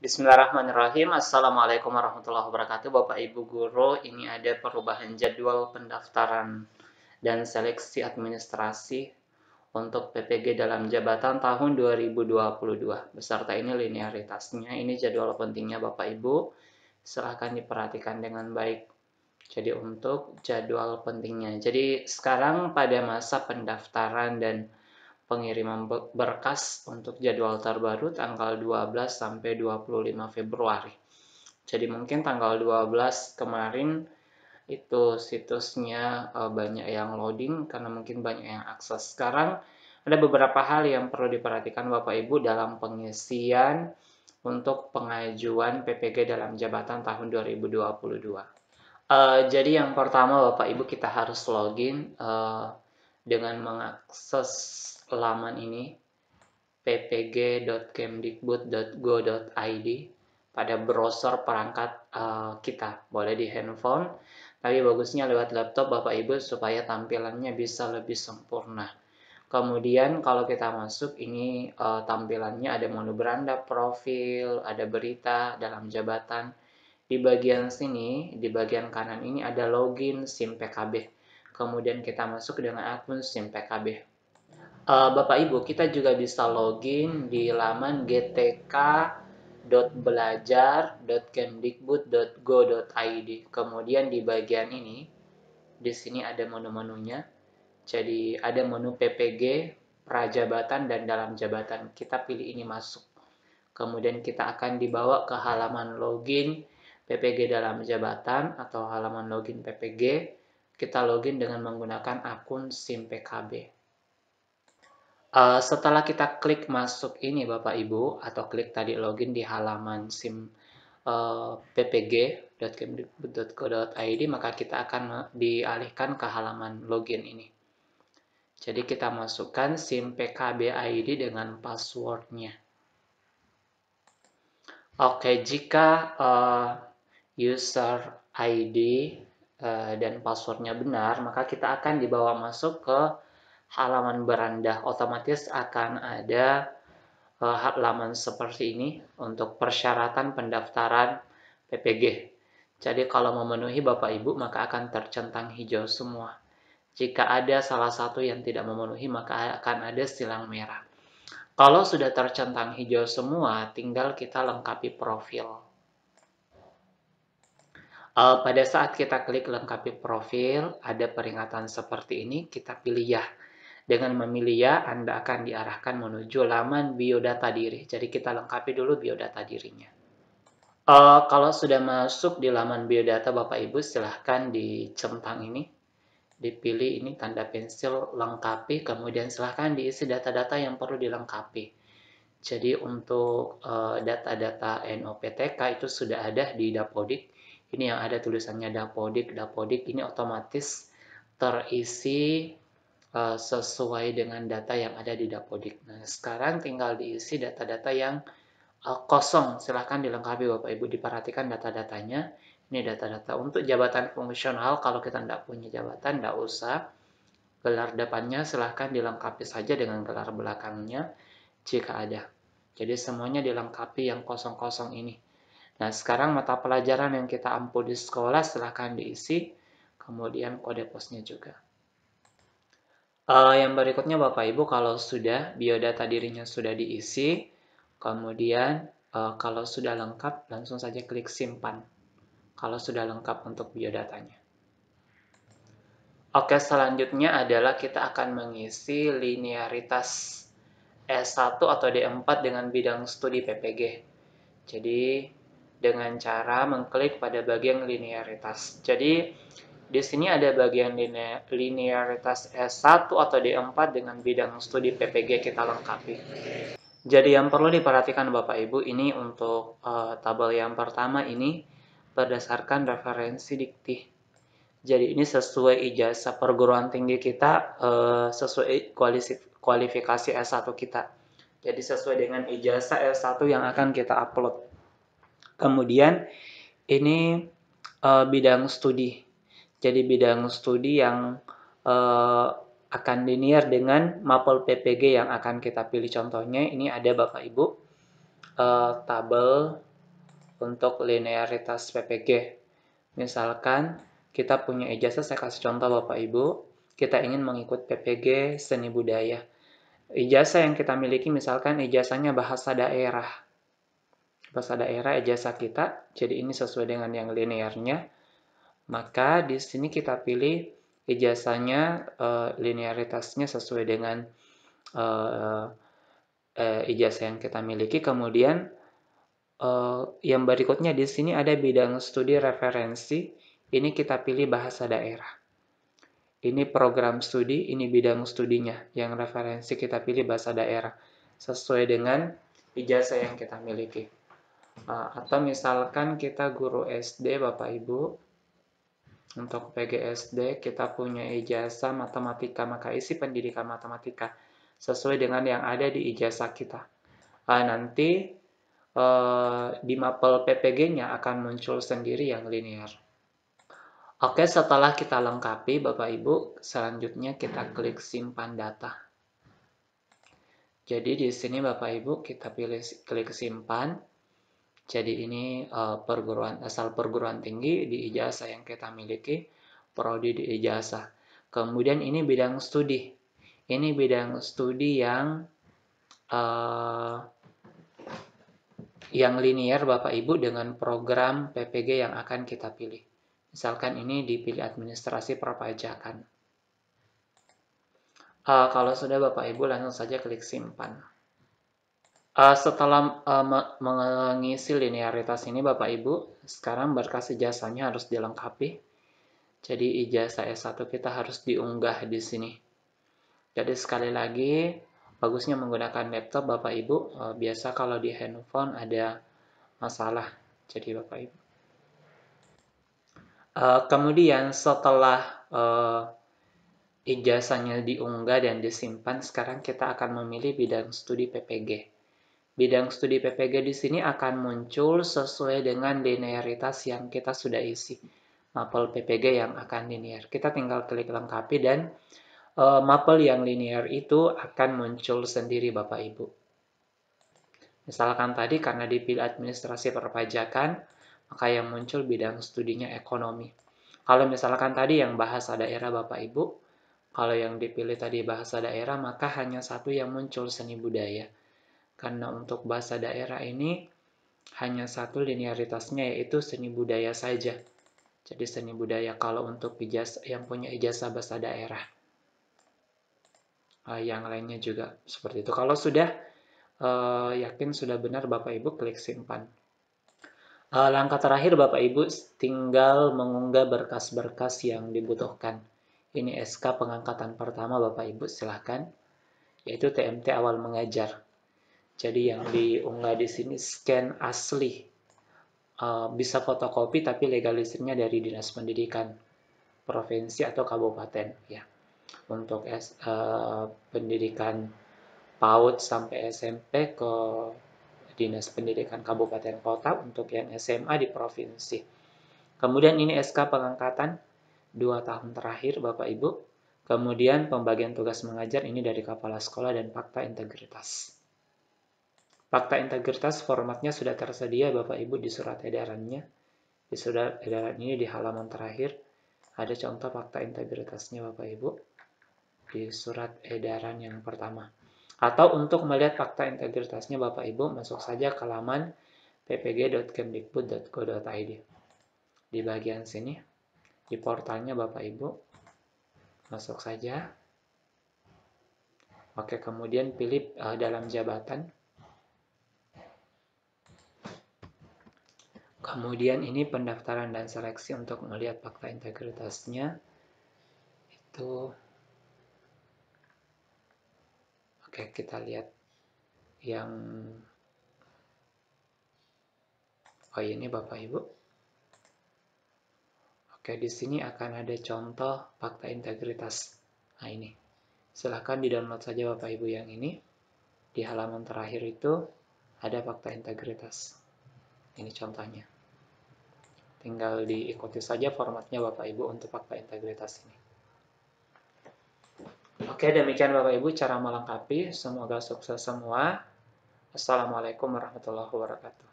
Bismillahirrahmanirrahim. Assalamualaikum warahmatullahi wabarakatuh. Bapak Ibu Guru, ini ada perubahan jadwal pendaftaran dan seleksi administrasi untuk PPG dalam jabatan tahun 2022. Beserta ini linearitasnya. Ini jadwal pentingnya Bapak Ibu. Silahkan diperhatikan dengan baik. Jadi untuk jadwal pentingnya. Jadi sekarang pada masa pendaftaran dan pengiriman berkas untuk jadwal terbaru tanggal 12 sampai 25 Februari. Jadi mungkin tanggal 12 kemarin itu situsnya banyak yang loading karena mungkin banyak yang akses. Sekarang ada beberapa hal yang perlu diperhatikan Bapak Ibu dalam pengisian untuk pengajuan PPG dalam jabatan tahun 2022. Jadi yang pertama Bapak Ibu kita harus login dengan mengakses laman ini ppg.kemdikbud.go.id pada browser perangkat kita. Boleh di handphone, tapi bagusnya lewat laptop Bapak Ibu supaya tampilannya bisa lebih sempurna. Kemudian kalau kita masuk ini tampilannya ada menu beranda, profil, ada berita dalam jabatan. Di bagian sini, di bagian kanan ini ada login SIM PKB. Kemudian kita masuk dengan akun SIM PKB. Bapak Ibu, kita juga bisa login di laman gtk.belajar.kemdikbud.go.id. Kemudian di bagian ini, di sini ada menu-menunya. Jadi ada menu PPG, prajabatan, dan dalam jabatan. Kita pilih ini masuk. Kemudian kita akan dibawa ke halaman login PPG dalam jabatan atau halaman login PPG. Kita login dengan menggunakan akun SIM PKB. Setelah kita klik masuk ini Bapak Ibu, atau klik tadi login di halaman SIM ppg.kemdikbud.go.id, maka kita akan dialihkan ke halaman login ini. Jadi kita masukkan SIM PKB ID dengan passwordnya. Oke, jika user ID dan passwordnya benar, maka kita akan dibawa masuk ke halaman beranda. Otomatis akan ada halaman seperti ini untuk persyaratan pendaftaran PPG. Jadi kalau memenuhi Bapak Ibu maka akan tercentang hijau semua. Jika ada salah satu yang tidak memenuhi maka akan ada silang merah. Kalau sudah tercentang hijau semua, tinggal kita lengkapi profil. Pada saat kita klik lengkapi profil, ada peringatan seperti ini, kita pilih ya. Dengan memilih ya, Anda akan diarahkan menuju laman biodata diri. Jadi kita lengkapi dulu biodata dirinya. Kalau sudah masuk di laman biodata Bapak Ibu, silahkan dicentang ini. Dipilih ini tanda pensil lengkapi, kemudian silahkan diisi data-data yang perlu dilengkapi. Jadi untuk data-data NOPTK itu sudah ada di Dapodik. Ini yang ada tulisannya Dapodik. Dapodik ini otomatis terisi sesuai dengan data yang ada di Dapodik. Nah, sekarang tinggal diisi data-data yang kosong. Silahkan dilengkapi Bapak Ibu, diperhatikan data-datanya. Ini data-data untuk jabatan fungsional. Kalau kita tidak punya jabatan, tidak usah. Gelar depannya silahkan dilengkapi saja dengan gelar belakangnya jika ada. Jadi semuanya dilengkapi yang kosong-kosong ini. Nah, sekarang mata pelajaran yang kita ampu di sekolah silahkan diisi. Kemudian kode posnya juga. Yang berikutnya Bapak Ibu, kalau sudah biodata dirinya sudah diisi, kemudian kalau sudah lengkap langsung saja klik simpan. Kalau sudah lengkap untuk biodatanya. Oke, selanjutnya adalah kita akan mengisi linearitas S1 atau D4 dengan bidang studi PPG. Jadi dengan cara mengklik pada bagian linearitas. Jadi di sini ada bagian linearitas S1 atau D4 dengan bidang studi PPG kita lengkapi. Jadi yang perlu diperhatikan Bapak Ibu, ini untuk tabel yang pertama ini berdasarkan referensi dikti. Jadi ini sesuai ijazah perguruan tinggi kita, sesuai kualifikasi S1 kita. Jadi sesuai dengan ijazah S1 yang akan kita upload. Kemudian ini bidang studi. Jadi bidang studi yang akan linear dengan mapel PPG yang akan kita pilih. Contohnya ini ada Bapak Ibu tabel untuk linearitas PPG. Misalkan kita punya ijazah, saya kasih contoh Bapak Ibu, kita ingin mengikut PPG Seni Budaya. Ijazah yang kita miliki misalkan ijazahnya bahasa daerah. Bahasa daerah ijazah kita, jadi ini sesuai dengan yang linearnya. Maka di sini kita pilih ijazahnya, linearitasnya sesuai dengan ijazah yang kita miliki. Kemudian yang berikutnya di sini ada bidang studi referensi. Ini kita pilih bahasa daerah. Ini program studi, ini bidang studinya. Yang referensi kita pilih bahasa daerah sesuai dengan ijazah yang kita miliki. Atau misalkan kita guru SD Bapak Ibu, untuk PGSD kita punya ijazah matematika, maka isi pendidikan matematika sesuai dengan yang ada di ijazah kita. Nanti di mapel PPG-nya akan muncul sendiri yang linear. Oke, setelah kita lengkapi Bapak Ibu, selanjutnya kita klik simpan data. Jadi di sini Bapak Ibu kita pilih klik simpan. Jadi ini asal perguruan tinggi di ijazah yang kita miliki, prodi di ijazah. Kemudian ini bidang studi. Ini bidang studi yang linear Bapak Ibu dengan program PPG yang akan kita pilih. Misalkan ini dipilih administrasi perpajakan. Kalau sudah Bapak Ibu langsung saja klik simpan. Setelah mengisi linearitas ini Bapak Ibu, sekarang berkas ijazahnya harus dilengkapi. Jadi ijazah S1 kita harus diunggah di sini. Jadi sekali lagi, bagusnya menggunakan laptop Bapak Ibu. Biasa kalau di handphone ada masalah. Jadi Bapak Ibu. Kemudian setelah ijazahnya diunggah dan disimpan, sekarang kita akan memilih bidang studi PPG. Bidang studi PPG di sini akan muncul sesuai dengan linearitas yang kita sudah isi. Mapel PPG yang akan linear. Kita tinggal klik lengkapi dan mapel yang linear itu akan muncul sendiri Bapak Ibu. Misalkan tadi karena dipilih administrasi perpajakan, maka yang muncul bidang studinya ekonomi. Kalau misalkan tadi yang bahasa daerah Bapak Ibu, kalau yang dipilih tadi bahasa daerah, maka hanya satu yang muncul seni budaya. Karena untuk bahasa daerah ini hanya satu linearitasnya yaitu seni budaya saja. Jadi seni budaya kalau untuk yang punya ijazah bahasa daerah. Yang lainnya juga seperti itu. Kalau sudah yakin sudah benar Bapak Ibu klik simpan. Langkah terakhir Bapak Ibu tinggal mengunggah berkas-berkas yang dibutuhkan. Ini SK pengangkatan pertama Bapak Ibu silahkan, yaitu TMT awal mengajar. Jadi yang diunggah di sini scan asli, bisa fotokopi tapi legalisirnya dari Dinas Pendidikan Provinsi atau Kabupaten ya. Untuk pendidikan PAUD sampai SMP ke Dinas Pendidikan Kabupaten Kota, untuk yang SMA di provinsi. Kemudian ini SK pengangkatan 2 tahun terakhir Bapak Ibu. Kemudian pembagian tugas mengajar ini dari kepala sekolah dan fakta integritas. Fakta integritas formatnya sudah tersedia Bapak Ibu di surat edarannya. Di surat edaran ini di halaman terakhir ada contoh fakta integritasnya Bapak Ibu di surat edaran yang pertama. Atau untuk melihat fakta integritasnya Bapak Ibu, masuk saja ke laman ppg.kemdikbud.go.id. Di bagian sini, di portalnya Bapak Ibu, masuk saja. Oke, kemudian pilih dalam jabatan. Kemudian ini pendaftaran dan seleksi untuk melihat fakta integritasnya. Itu oke, kita lihat yang ini Bapak Ibu. Oke, di sini akan ada contoh fakta integritas. Nah, ini. Silahkan di-download saja Bapak Ibu yang ini. Di halaman terakhir itu ada fakta integritas. Ini contohnya. Tinggal diikuti saja formatnya Bapak Ibu untuk fakta integritas ini. Oke, demikian Bapak Ibu cara melengkapi. Semoga sukses semua. Assalamualaikum warahmatullahi wabarakatuh.